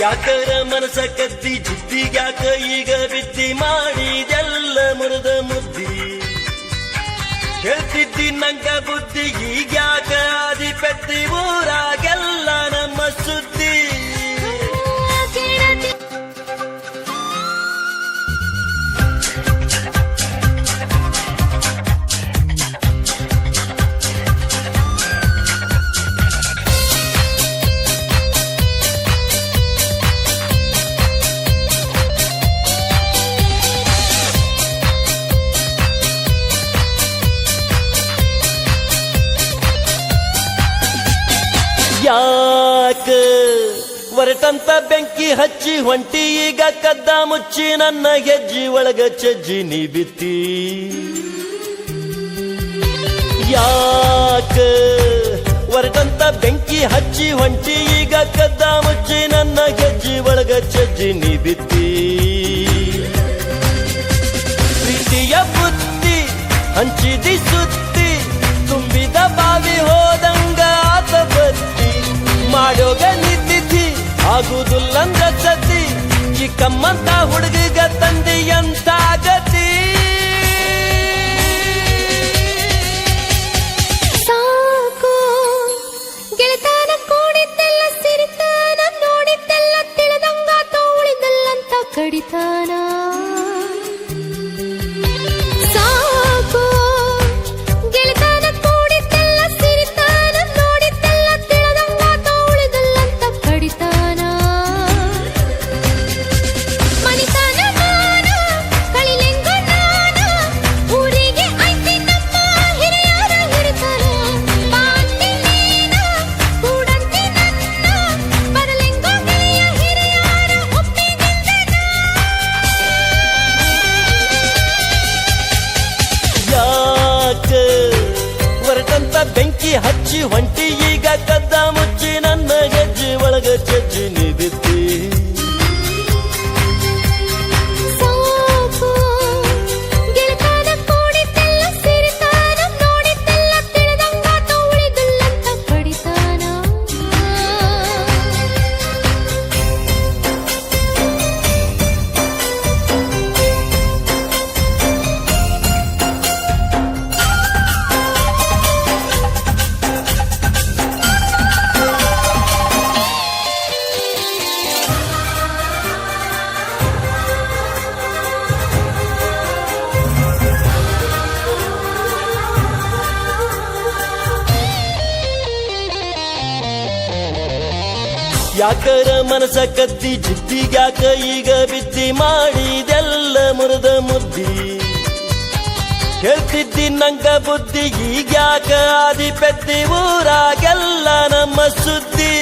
ಯಾಕರ ಮನಸ ಕದ್ದಿ ಜಿದ್ದಿಗ್ಯಾಕ ಈಗ ಬಿದ್ದಿ ಮಾಡಿದೆಲ್ಲ ಮುರಿದ ಮುದ್ದಿ ಹೇಳ್ತಿದ್ದಿ ನಂಗ ಬುದ್ಧಿ ಈಗ್ಯಾಕ ಆದಿ ಪೆದ್ದಿ ಊರಾಗೆಲ್ಲ ನಮ್ಮ ಸುದ್ದಿ ಯಾಕ ಹೊರಟಂತ ಬೆಂಕಿ ಹಚ್ಚಿ ಹೊಂಟಿ ಈಗ ಕದ್ದ ಮುಚ್ಚಿ ನನ್ನ ಹೆಜ್ಜಿ ಒಳಗ ಚಜ್ಜಿ ನೀ ಬಿತ್ತಿ ಯಾಕ ಹೊರಟಂತ ಬೆಂಕಿ ಹಚ್ಚಿ ಹೊಂಟಿ ಈಗ ಕದ್ದ ಮುಚ್ಚಿ ನನ್ನ ಹೆಜ್ಜಿ ಒಳಗ ಚಜ್ಜಿ ನೀ ಬಿತ್ತಿ ಪ್ರೀತಿಯ ಬುದ್ಧಿ ಹಂಚಿದಿ ಸುತ್ತಿ ತುಂಬಿದ ಬಾವಿ ಹೋದಂಗ ಆತ ಬತ್ತಿ ಮಾಡೋಗ ನಿದ್ದಿದ್ದಿ ಆಗುದಿಲ್ಲಂದ ಸದ್ದಿ ಚಿಕ್ಕಮ್ಮಂತ ಹುಡುಗಿಗ ತಂದಿ ಅಂತ ಗತಿ ಸಾಕು ಗೆಳೆತನ ಕೂಡಿದ್ದೆಲ್ಲ ಸಿರಿತಾನ ನೋಡಿದ್ದೆಲ್ಲ ತಿಳಿದಂಗಾತ ಉಳಿದಲ್ಲಂತ ಕಡಿತಾನ ಬೆಂಕಿ ಹಚ್ಚಿ ಹೊಂಟಿ ಈಗ ಕದ್ದ ಮುಚ್ಚಿ ನನ್ನ ಹೆಜ್ಜೆ ಒಳಗ ಚಜ್ಜಿ ನೀ ಬಿತ್ತಿ ಸಾಕು ಗೆಳೆತನ ಕೂಡಿದ್ದೆಲ್ಲ ಸಿರಿತಾನ ನೋಡಿದ್ದೆಲ್ಲ ತಿಳಿದಂಗಾತ ಉಳಿದಲ್ಲಂತ ಕಡಿತಾನ ಯಾಕರ ಮನಸ ಕದ್ದಿ ಜಿದ್ದಿಗ್ಯಾಕ ಈಗ ಬಿದ್ದಿ ಮಾಡಿದೆಲ್ಲ ಮುರಿದ ಮುದ್ದಿ ಹೇಳ್ತಿದ್ದಿ ನಂಗ ಬುದ್ಧಿ ಈಗ್ಯಾಕ ಆದಿ ಪೆದ್ದಿ ಊರಾಗೆಲ್ಲ ನಮ್ಮ ಸುದ್ದಿ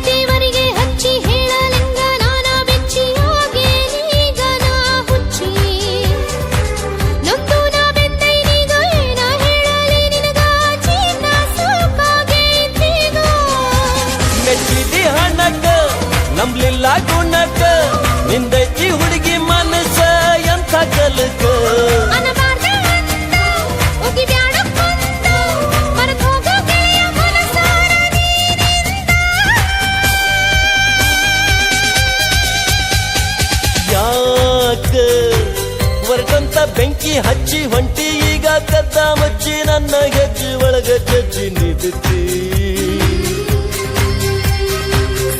ದೇವರಿಗೆ ಹಚ್ಚಿ ಹೇಳಲಿಂಗ ನಾನ ಬೆಚ್ಚಿ ಹೋಗೇನೀಗ ನಾ ಹುಚ್ಚಿ ನೊಂದು ನಾ ಬೆಂದೈನೀಗ ಏನ ಹೇಳಲಿ ನಿನಗ ಚೀನ ಸಾಕಾಗೈತೀಗ ಮೆಚ್ಚಿದಿ ಹಣಕ್ಕ ನಂಬ್ಲಿಲ್ಲ ಗುಣಕ್ಕ ನಿಂದೈತಿ ಹುಡುಗಿ ಮನಸ ಎಂಥ ಕಲಕ ಅನಬಾರ್ದ ಅಂತ ಒಗಿಬ್ಯಾಡ ಕುಂತ ಮರೆತು ಹೋಗೋ ಗೆಳೆಯ ಮನಸಾರ ನೀನಿಂದ ಯಾಕ ಹೊರಟಂತ ಬೆಂಕಿ ಹಚ್ಚಿ ಹೊಂಟಿ ಈಗ ಕದ್ದ ಮುಚ್ಚಿ ನನ್ನ ಹೆಜ್ಜೆ ಒಳಗ ಚಜ್ಜಿ ನೀ ಬಿತ್ತಿ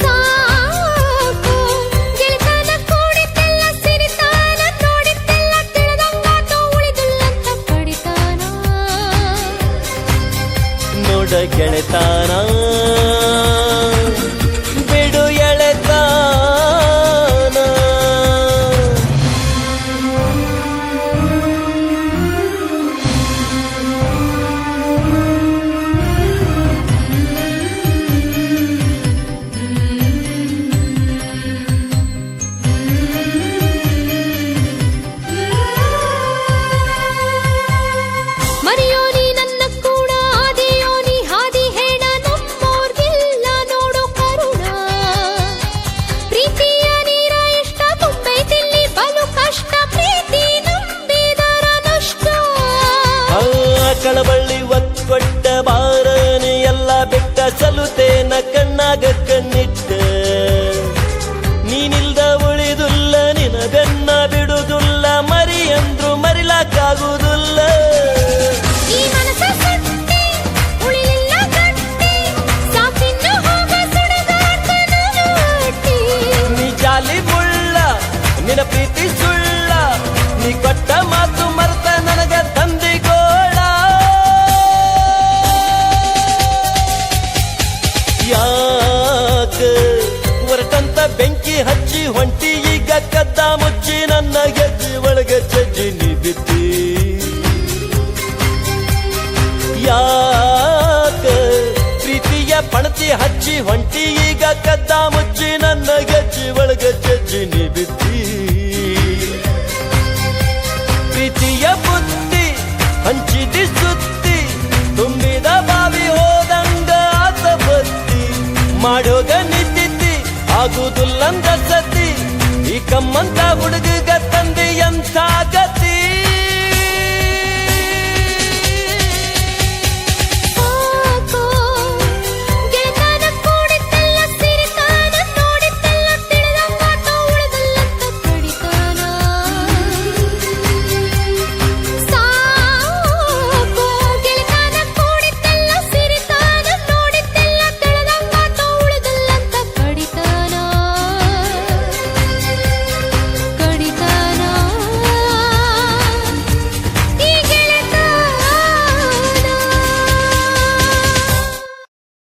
ಸಾಕು ಗೆಳೆತನ ಕೂಡಿದ್ದೆಲ್ಲ ಸಿರಿತಾನ ನೋಡಿದ್ದೆಲ್ಲ ತಿಳಿದಂಗಾತ ಉಳಿದಲ್ಲಂತ ಕಡಿತಾನ ನೋಡ ಗೆಳೆತಾನ ಬಿಡು ಎಳೆತಾನ ಮರೆಯೋನಿ ನನ್ನ ಕೂಡ ಆದಿಯೋನಿ ಹಾದಿ ಹೇಳ ಬೆಂಕಿ ಹಚ್ಚಿ ಹೊಂಟಿ ಈಗ ಕದ್ದ ಮುಚ್ಚಿ ನನ್ನ ಗೆಜ್ಜಿ ಒಳಗ ಜಜ್ಜಿ ನೀ ಬಿತ್ತಿ ಯಾಕ ಪ್ರೀತಿಯ ಪಣತಿ ಹಚ್ಚಿ ಹೊಂಟಿ ಈಗ ಕದ್ದ ಮುಚ್ಚಿ ನನ್ನ ಗೆಜ್ಜಿ ಒಳಗ ಜಜ್ಜಿ ನೀ ಬಿತ್ತಿ ಪ್ರೀತಿಯ ಬುದ್ಧಿ ಹಂಚಿದಿ ಸುತ್ತಿ ತುಂಬಿದ ಬಾವಿ ಹೋದಂಗ ಆತ ಬತ್ತಿ ಮಾಡೋಗ ನಿಂತಿದ್ದಿ ಆಗುದಿಲ್ಲಂದ ಸತಿ ಈ ಕಮ್ಮಂತ ಹುಡುಗ ತಂದಿ ಎಂಥ ಗತಿ